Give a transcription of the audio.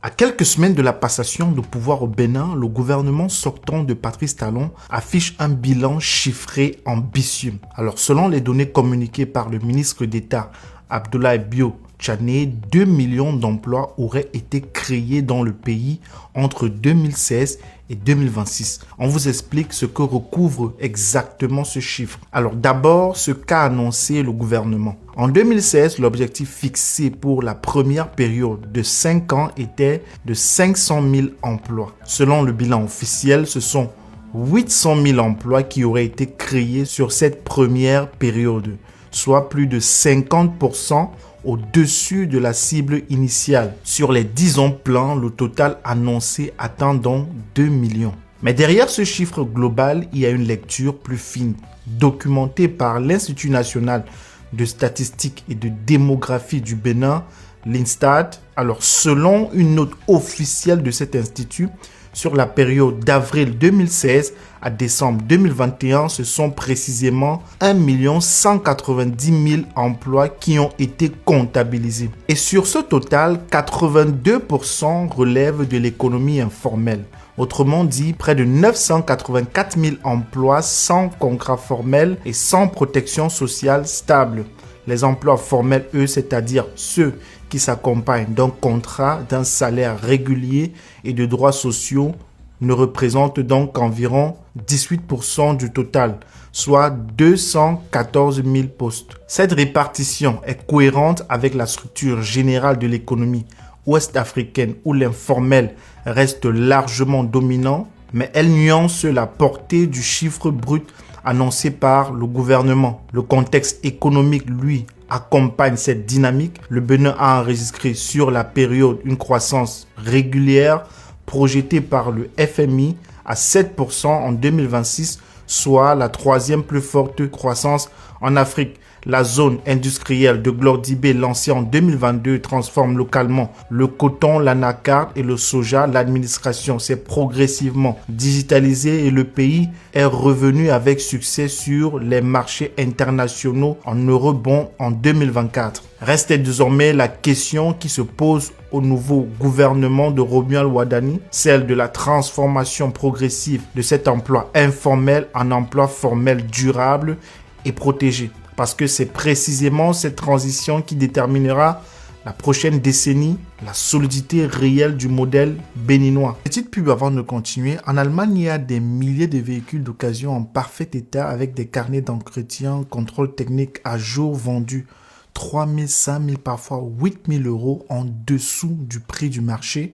À quelques semaines de la passation de pouvoir au Bénin, le gouvernement sortant de Patrice Talon affiche un bilan chiffré ambitieux. Alors, selon les données communiquées par le ministre d'État Abdoulaye Bio Tchané, 2 millions d'emplois auraient été créés dans le pays entre 2016 et 2026. On vous explique ce que recouvre exactement ce chiffre. Alors d'abord, ce qu'a annoncé le gouvernement. En 2016, l'objectif fixé pour la première période de 5 ans était de 500 000 emplois. Selon le bilan officiel, ce sont 800 000 emplois qui auraient été créés sur cette première période, soit plus de 50% au-dessus de la cible initiale. Sur les 10 ans plans, le total annoncé atteint donc 2 millions. Mais derrière ce chiffre global, il y a une lecture plus fine, documentée par l'Institut national de statistique et de démographie du Bénin, l'INSTAT. Alors, selon une note officielle de cet institut, sur la période d'avril 2016 à décembre 2021, ce sont précisément 1 190 000 emplois qui ont été comptabilisés. Et sur ce total, 82% relèvent de l'économie informelle. Autrement dit, près de 984 000 emplois sans contrat formel et sans protection sociale stable. Les emplois formels, eux, c'est-à-dire ceux qui s'accompagnent d'un contrat, d'un salaire régulier et de droits sociaux, ne représentent donc qu'environ 18% du total, soit 214 000 postes. Cette répartition est cohérente avec la structure générale de l'économie ouest-africaine où l'informel reste largement dominant, mais elle nuance la portée du chiffre brut annoncé par le gouvernement. Le contexte économique, lui, accompagne cette dynamique. Le Bénin a enregistré sur la période une croissance régulière projetée par le FMI à 7% en 2026, soit la troisième plus forte croissance en Afrique. La zone industrielle de Glordibé lancée en 2022 transforme localement le coton, l'anacarde et le soja. L'administration s'est progressivement digitalisée et le pays est revenu avec succès sur les marchés internationaux en eurobond en 2024. Reste désormais la question qui se pose au nouveau gouvernement de Romuald Wadani, celle de la transformation progressive de cet emploi informel en emploi formel durable et protégé. Parce que c'est précisément cette transition qui déterminera la prochaine décennie, la solidité réelle du modèle béninois. Petite pub avant de continuer. En Allemagne, il y a des milliers de véhicules d'occasion en parfait état avec des carnets d'entretien, contrôle technique à jour vendus 3 000, 5 000, parfois 8 000 euros en dessous du prix du marché.